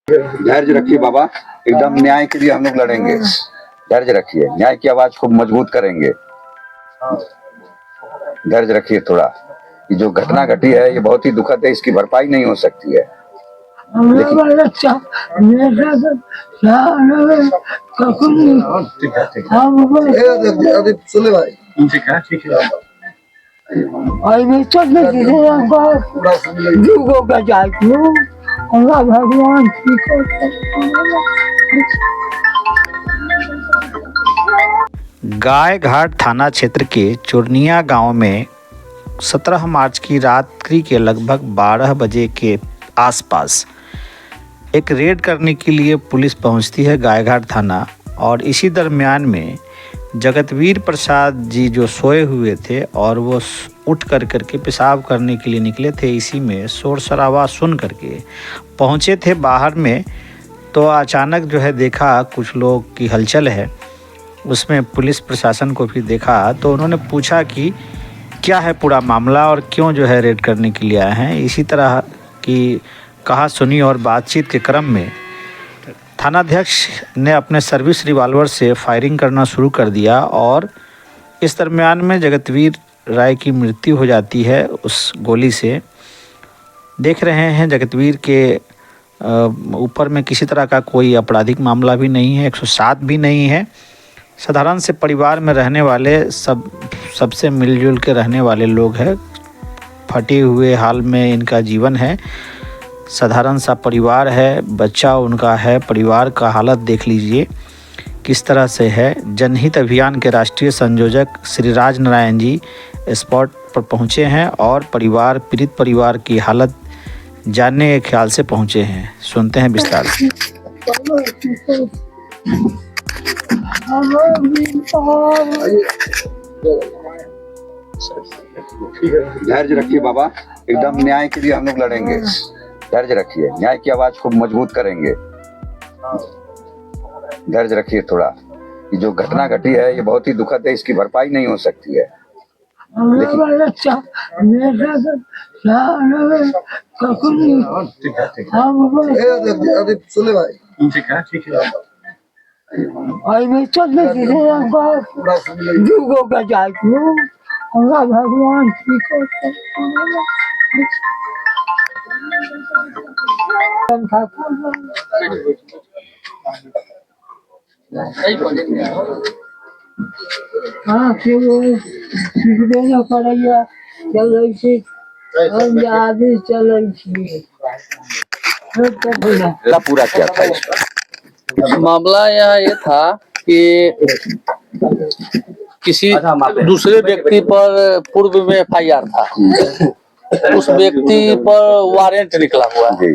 धैर्य रखिए बाबा, एकदम न्याय के लिए हम लोग लड़ेंगे। धैर्य रखिए, न्याय की आवाज को मजबूत करेंगे। धैर्य रखिए थोड़ा। ये जो घटना घटी है ये बहुत ही दुखद है, इसकी भरपाई नहीं हो सकती है। भगवान गायघाट थाना क्षेत्र के चुरनिया गांव में 17 मार्च की रात्रि के लगभग 12 बजे के आसपास एक रेड करने के लिए पुलिस पहुंचती है गायघाट थाना। और इसी दरमियान में जगतवीर प्रसाद जी जो सोए हुए थे और वो उठ करके पेशाब करने के लिए निकले थे, इसी में शोर शराबा सुन करके पहुंचे थे बाहर में। तो अचानक जो है देखा कुछ लोग की हलचल है, उसमें पुलिस प्रशासन को भी देखा तो उन्होंने पूछा कि क्या है पूरा मामला और क्यों जो है रेड करने के लिए आए हैं। इसी तरह की कहा सुनी और बातचीत के क्रम में थानाध्यक्ष ने अपने सर्विस रिवॉल्वर से फायरिंग करना शुरू कर दिया और इस दरमियान में जगतवीर राय की मृत्यु हो जाती है उस गोली से। देख रहे हैं जगतवीर के ऊपर में किसी तरह का कोई आपराधिक मामला भी नहीं है, 107 भी नहीं है। साधारण से परिवार में रहने वाले सबसे मिलजुल के रहने वाले लोग हैं। फटे हुए हाल में इनका जीवन है, साधारण सा परिवार है, बच्चा उनका है। परिवार का हालत देख लीजिए किस तरह से है। जनहित अभियान के राष्ट्रीय संयोजक श्री राज नारायण जी स्पॉट पर पहुंचे हैं और पीड़ित परिवार की हालत जानने के ख्याल से पहुंचे हैं। सुनते हैं विस्तार से। धैर्य रखिए बाबा, एकदम न्याय के लिए हम लोग लड़ेंगे। धैर्य रखिए, न्याय की आवाज को मजबूत करेंगे। धैर्य रखिए थोड़ा। ये जो घटना घटी है ये बहुत ही दुखद है, इसकी भरपाई नहीं हो सकती है। भगवान पूरा क्या था इसका? मामला यहाँ ये था कि किसी दूसरे व्यक्ति पर पूर्व में FIR था, उस व्यक्ति पर वारंट निकला हुआ है।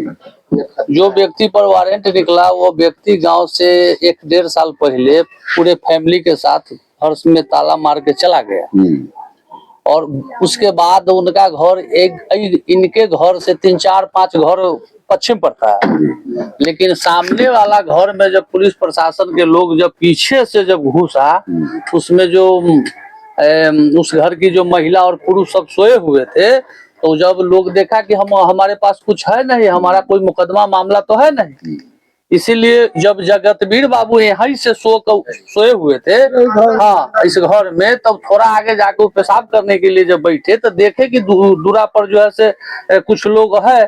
जो व्यक्ति पर वारंट निकला वो व्यक्ति गांव से 1-1.5 साल पहले पूरे फैमिली के साथ घर में ताला मार के चला गया और उसके बाद उनका घर इनके घर से 3-4-5 घर पश्चिम पड़ता है, लेकिन सामने वाला घर में जब पुलिस प्रशासन के लोग जब पीछे से जब घुसा, उसमें जो उस घर की जो महिला और पुरुष सब सोए हुए थे, तो जब लोग देखा कि हमारे पास कुछ है नहीं, हमारा कोई मुकदमा मामला तो है नहीं, इसीलिए जब जगतवीर बाबू यहीं से सोए हुए थे इस घर में, तब थोड़ा आगे जाकर पेशाब करने के लिए जब बैठे तो देखे कि दूरा पर जो है से कुछ लोग है।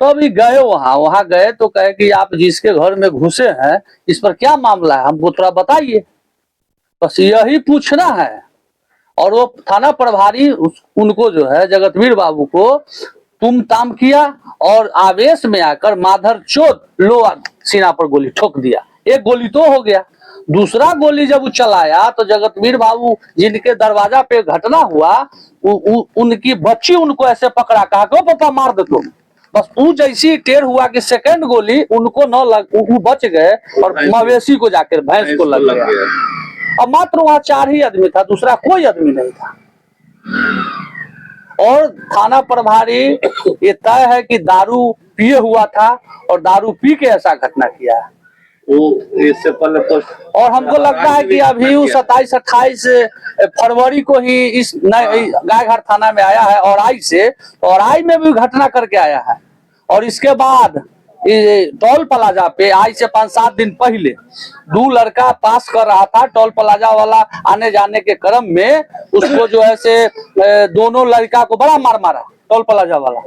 तो अभी गए वहां गए तो कहे कि आप जिसके घर में घुसे हैं इस पर क्या मामला है, हमको थोड़ा बताइए, बस यही पूछना है। और वो थाना प्रभारी उनको जो है जगतवीर बाबू को तुम ताम किया और आवेश में आकर माधर चोट लोअर सीना पर गोली ठोक दिया। एक गोली तो हो गया, दूसरा गोली जब वो चलाया तो जगतवीर बाबू जिनके दरवाजा पे घटना हुआ उनकी बच्ची उनको ऐसे पकड़ा, कहा कि पापा मार दे तुम। बस वो जैसी टेढ़ हुआ कि सेकंड गोली उनको न लग, वो बच गए और मवेशी को जाकर भैंस को लग गया। अब मात्र वहां 4 ही आदमी था, दूसरा कोई आदमी नहीं था। और थाना प्रभारी ये तय है कि दारू पिए हुआ था और दारू पी के ऐसा घटना किया है। इससे पहले तो और हमको लगता है कि अभी 27-28 फरवरी को ही इस गायघाट थाना में आया है और आई में भी घटना करके आया है। और इसके बाद टोल प्लाजा पे आज से 5-7 दिन पहले 2 लड़का पास कर रहा था। टोल प्लाजा वाला आने जाने के क्रम में उसको जो है से दोनों लड़का को बड़ा मार मारा टोल प्लाजा वाला।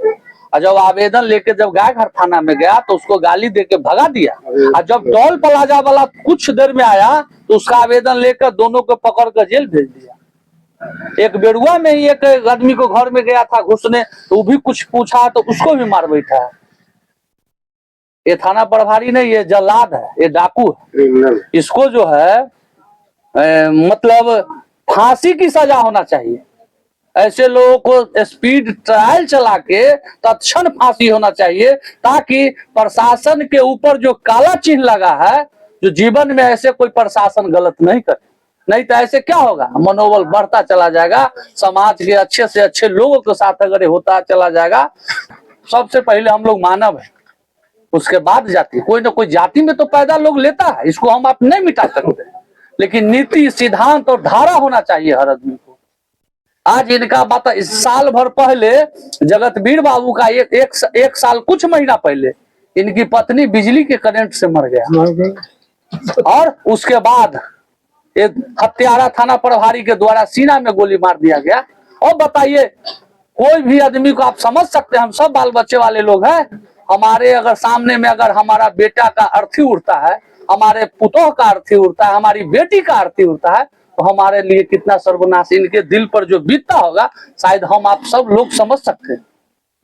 और जब आवेदन लेके जब गायघाट थाना में गया तो उसको गाली देके भगा दिया। और जब टोल प्लाजा वाला कुछ देर में आया तो उसका आवेदन लेकर दोनों को पकड़ कर जेल भेज दिया। एक बेरुआ में ही एक आदमी को घर में गया था घुसने, तो वो भी कुछ पूछा तो उसको भी मार बैठा है। ये थाना प्रभारी नहीं, ये जल्लाद है, ये डाकू है। इसको जो है मतलब फांसी की सजा होना चाहिए। ऐसे लोगों को स्पीड ट्रायल चला के तत्क्षण फांसी होना चाहिए, ताकि प्रशासन के ऊपर जो काला चिन्ह लगा है, जो जीवन में ऐसे कोई प्रशासन गलत नहीं करे। नहीं तो ऐसे क्या होगा, मनोबल बढ़ता चला जाएगा, समाज के अच्छे से अच्छे लोगों के साथ अगर होता चला जाएगा। सबसे पहले हम लोग मानव है, उसके बाद जाति। कोई ना कोई जाति में तो पैदा लोग लेता है, इसको हम आप नहीं मिटा सकते, लेकिन नीति सिद्धांत और धारा होना चाहिए हर आदमी को। आज इनका बात, इस साल भर पहले जगतवीर बाबू का एक साल कुछ महीना पहले इनकी पत्नी बिजली के करंट से मर गया। और उसके बाद एक हत्यारा थाना प्रभारी के द्वारा सीना में गोली मार दिया गया। और बताइए, कोई भी आदमी को आप समझ सकते हैं, हम सब बाल बच्चे वाले लोग हैं। हमारे अगर सामने में अगर हमारा बेटा का अर्थी उड़ता है, हमारे पुतोह का अर्थी उड़ता है, हमारी बेटी का अर्थी उड़ता है, तो हमारे लिए कितना सर्वनाश इनके दिल पर जो बीतता होगा, शायद हम आप सब लोग समझ सकते हैं।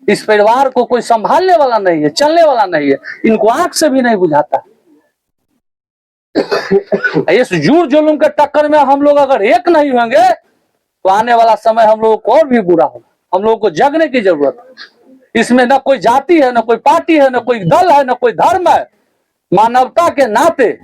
इस परिवार को कोई संभालने वाला नहीं है, चलने वाला नहीं है, इनको आंख से भी नहीं बुझाता। इस जुड़ जुलूम के टक्कर में हम लोग अगर एक नहीं होंगे तो आने वाला समय हम लोगों को और भी बुरा होगा। हम लोगों को जगने की जरूरत है। इसमें न कोई जाति है, न कोई पार्टी है, न कोई दल है, न कोई धर्म है। मानवता के नाते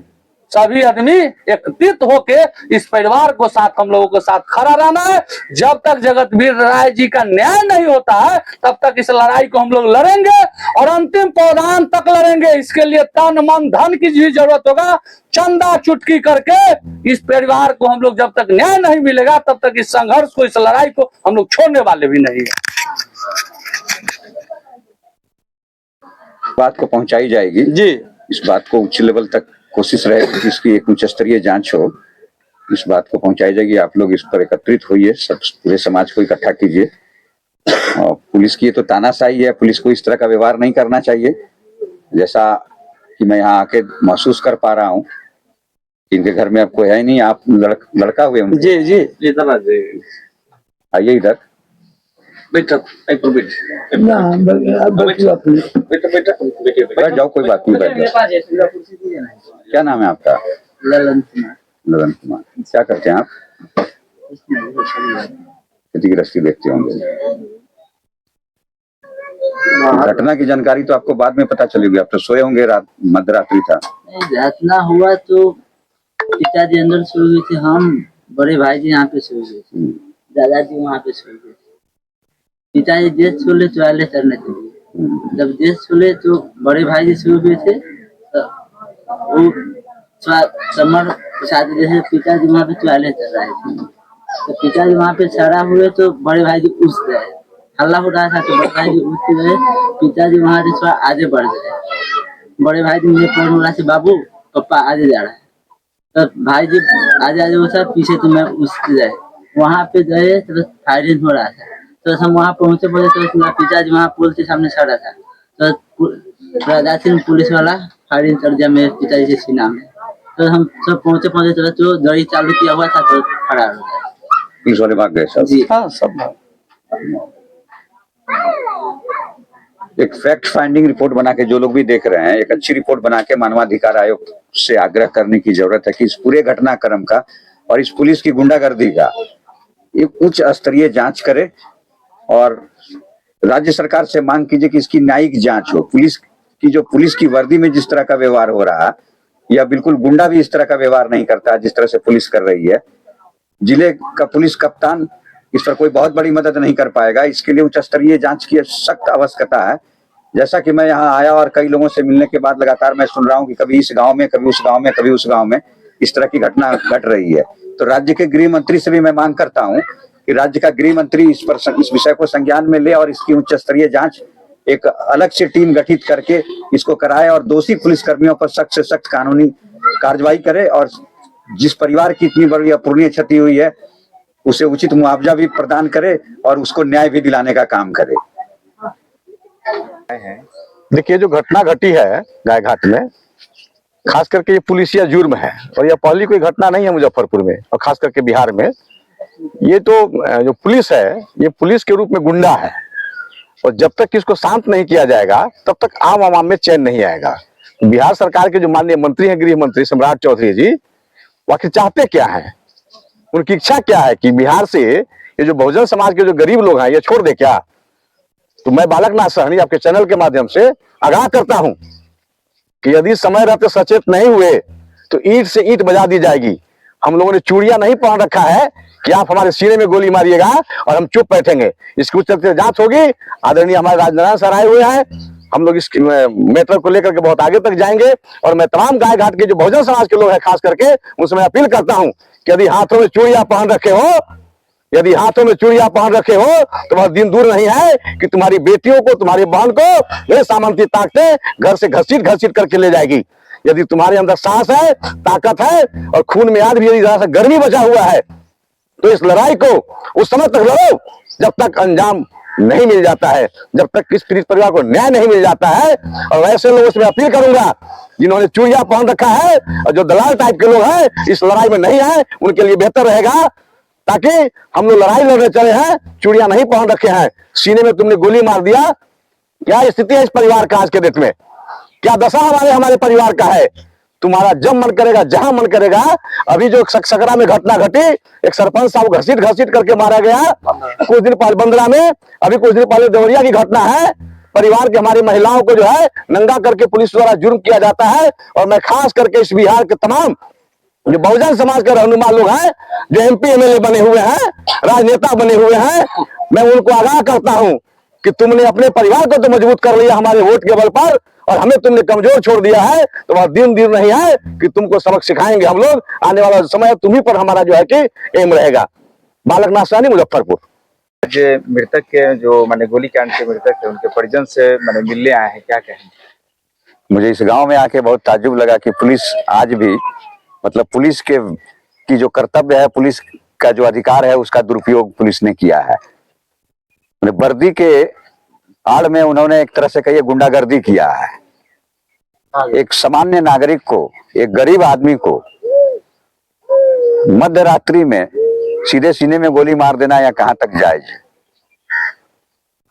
सभी आदमी एकत्रित होके इस परिवार को साथ, हम लोगों के साथ खड़ा रहना है। जब तक जगतवीर राय जी का न्याय नहीं होता है, तब तक इस लड़ाई को हम लोग लड़ेंगे और अंतिम पौधान तक लड़ेंगे। इसके लिए तन मन धन की भी जरूरत होगा। चंदा चुटकी करके इस परिवार को हम लोग, जब तक न्याय नहीं मिलेगा तब तक इस संघर्ष को, इस लड़ाई को हम लोग छोड़ने वाले भी नहीं है। बात को पहुंचाई जाएगी जी, इस बात को उच्च लेवल तक कोशिश रहेगी कि इसकी एक उच्च स्तरीय जांच हो। इस बात को पहुंचाई जाएगी। आप लोग इस पर एकत्रित होइए, सब पूरे समाज को इकट्ठा कीजिए। और पुलिस की ये तो तानाशाही है, पुलिस को इस तरह का व्यवहार नहीं करना चाहिए। जैसा कि मैं यहाँ आके महसूस कर पा रहा हूँ, इनके घर में अब कोई है नहीं, आप लड़का हुए उनके। जी जी, इधर आ जाइए, आइए इधर, बैठो, बैठ जाओ, कोई बात नहीं, बैठ जाओ। क्या नाम है आपका? ललन कुमार। ललन कुमार। क्या करते हैं आप? खेती गृहस्थी देखते होंगे। घटना की जानकारी तो आपको बाद में पता चलेगी, आप तो सोए होंगे, रात मध्यरात्रि था। घटना हुआ तो पिताजी अंदर सो गए थे, हम बड़े भाई जी यहाँ पे सो गए थे, दादाजी वहाँ पे सो गए थे। पिताजी देश छोले टॉयलेट करने के लिए, जब देश छोले तो बड़े भाई जी सो गए थे। तो वो समर शादी जैसे पिताजी वहाँ पे टॉयलेट कर रहे थे, तो पिताजी वहाँ पे चढ़ा हुए तो बड़े भाई जी उठ गए। हल्ला हो रहा था तो बड़े भाई जी उठ गए, पिताजी वहाँ से थोड़ा आगे बढ़ गए। बड़े भाई जी मुझे फोन हो रहा से, बाबू पापा आगे जा रहा है। तो भाई जी आगे वो सब पीछे, तो मैं उठ गए। वहाँ पे गए तो फायरिंग हो रहा था, तो हम वहाँ पहुँचे तो पिताजी वहाँ पुल के सामने खड़ा था, तो पुलिस वाला फायरिंग कर दिया मेरे पिताजी के सीना में। तो हम सब पहुँचे तो गाड़ी चालू किया हुआ था, तो फरार हो गया। पुलिस वाले भाग गए सब? जी हाँ, सब। एक फैक्ट फाइंडिंग रिपोर्ट बना के जो लोग भी देख रहे हैं, एक अच्छी रिपोर्ट बना के मानवाधिकार आयोग से आग्रह करने की जरूरत है कि इस पूरे घटनाक्रम का और इस पुलिस की गुंडागर्दी का एक उच्च स्तरीय जांच करे और राज्य सरकार से मांग कीजिए कि इसकी न्यायिक जांच हो। पुलिस की वर्दी में जिस तरह का व्यवहार हो रहा है, या बिल्कुल गुंडा भी इस तरह का व्यवहार नहीं करता जिस तरह से पुलिस कर रही है। जिले का पुलिस कप्तान इस पर कोई बहुत बड़ी मदद नहीं कर पाएगा। इसके लिए उच्च स्तरीय जांच की सख्त आवश्यकता है। जैसा कि मैं यहाँ आया और कई लोगों से मिलने के बाद लगातार मैं सुन रहा हूँ कि कभी इस गांव में, कभी उस गांव में, कभी उस गांव में इस तरह की घटना घट रही है। तो राज्य के गृह मंत्री से भी मैं मांग करता हूँ कि राज्य का गृह मंत्री इस विषय को संज्ञान में ले और इसकी उच्च स्तरीय जांच एक अलग से टीम गठित करके इसको कराए और दोषी पुलिसकर्मियों पर सख्त से सख्त कानूनी कार्रवाई करे और जिस परिवार की इतनी बड़ी अपूरणीय क्षति हुई है उसे उचित मुआवजा भी प्रदान करे और उसको न्याय भी दिलाने का काम करे। देखिए, जो घटना घटी है गायघाट में, खास करके ये पुलिसिया जुर्म है और यह पहली कोई घटना नहीं है मुजफ्फरपुर में और खास करके बिहार में। ये तो जो पुलिस है ये पुलिस के रूप में गुंडा है और जब तक इसको शांत नहीं किया जाएगा तब तक आम आवाम में चैन नहीं आएगा। बिहार सरकार के जो माननीय मंत्री हैं, गृह मंत्री सम्राट चौधरी जी, वो आखिर चाहते क्या है, उनकी इच्छा क्या है कि बिहार से ये जो बहुजन समाज के जो गरीब लोग हैं ये छोड़ दे क्या? तो मैं बालक नाथ सहनी आपके चैनल के माध्यम से आगाह करता हूं कि यदि समय रहते सचेत नहीं हुए तो ईंट से ईंट बजा दी जाएगी। हम लोगों ने चूड़ियां नहीं पहन रखा है कि आप हमारे सीने में गोली मारिएगा और हम चुप बैठेंगे। इसकी उच्च जांच होगी। आदरणीय हमारे राजनारायण सर आए हुए हैं, हम लोग इस मैटर को लेकर के बहुत आगे तक जाएंगे और मैं तमाम गायघाट के जो बहुजन समाज के लोग हैं खास करके उनसे मैं अपील करता हूं कि यदि हाथों में चूड़ियां पहन रखे हो, यदि हाथों में चूड़ियां पहन रखे हो तो वह दिन दूर नहीं है कि तुम्हारी बेटियों को, तुम्हारी बहन को ये सामंती ताकतें घर से घसीट घसीट करके ले जाएगी। यदि तुम्हारे अंदर साहस है, ताकत है और खून में आज भी यदि जरा सा गर्मी बचा हुआ है तो इस लड़ाई को उस समय तक लड़ो जब तक अंजाम नहीं मिल जाता है, जब तक इस पीड़ित परिवार को न्याय नहीं मिल जाता है। और ऐसे लोगों से मैं अपील करूंगा जिन्होंने चूड़ियां पहन रखा है और जो दलाल टाइप के लोग हैं इस लड़ाई में नहीं है, उनके लिए बेहतर रहेगा ताकि हम लोग लड़ाई लड़ने चले हैं, चूड़ियां नहीं पहन रखे हैं, सीने में तुमने गोली मार दिया। क्या स्थिति है इस परिवार का आज के डेट में? क्या दशा हमारे परिवार का है? तुम्हारा जब मन करेगा, जहां मन करेगा। अभी जो सकरा में घटना घटी, एक सरपंच साहब घसीट घसीट करके मारा गया कुछ दिन पहले बंदरा में, अभी कुछ दिन पहले देवरिया की घटना है। परिवार की हमारी महिलाओं को जो है नंगा करके पुलिस द्वारा जुर्म किया जाता है। और मैं खास करके इस बिहार के तमाम जो बहुजन समाज के रहनुमा लोग हैं, जो MP MLA बने हुए हैं, राजनेता बने हुए हैं, मैं उनको आगाह करता हूं कि तुमने अपने परिवार को तो मजबूत कर लिया हमारे वोट के बल पर और हमें तुमने कमजोर छोड़ दिया है। तो वह दिन दूर नहीं है कि तुमको सबक सिखाएंगे हम लोग। आने वाला समय तुम्ही पर हमारा जो है कि एम रहेगा। बालक नाथ सहनी, मुजफ्फरपुर। आज मृतक के जो माने गोलीकांड के मृतक थे उनके परिजन से माने मिलने आए हैं, क्या कहेंगे? मुझे इस गांव में आके बहुत ताज्जुब लगा कि पुलिस आज भी मतलब पुलिस के की जो कर्तव्य है, पुलिस का जो अधिकार है उसका दुरुपयोग पुलिस ने किया है। वर्दी के आड़ में उन्होंने एक तरह से कहिए गुंडागर्दी किया है। एक सामान्य नागरिक को, एक गरीब आदमी को मध्य रात्रि में सीधे सीने में गोली मार देना या कहां तक जायज है?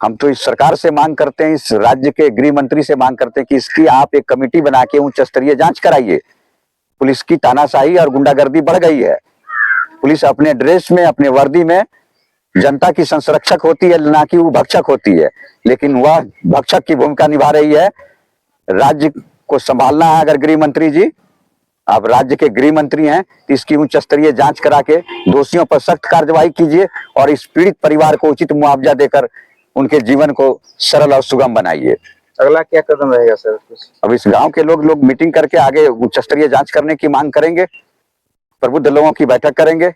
हम तो इस सरकार से मांग करते हैं, इस राज्य के गृह मंत्री से मांग करते हैं कि इसकी आप एक कमेटी बना के उच्च स्तरीय जांच कराइए। पुलिस की तानाशाही और गुंडागर्दी बढ़ गई है। पुलिस अपने ड्रेस में, अपने वर्दी में जनता की संरक्षक होती है, ना कि वो भक्षक होती है, लेकिन वह भक्षक की भूमिका निभा रही है। राज्य को संभालना है। अगर गृह मंत्री जी आप राज्य के गृह मंत्री हैं तो इसकी उच्च स्तरीय जांच करा के दोषियों पर सख्त कार्रवाई कीजिए और इस पीड़ित परिवार को उचित मुआवजा देकर उनके जीवन को सरल और सुगम बनाइए। अगला क्या कदम रहेगा सर? अब इस गांव के लोग मीटिंग करके आगे उच्च स्तरीय जांच करने की मांग करेंगे, प्रबुद्ध लोगों की बैठक करेंगे।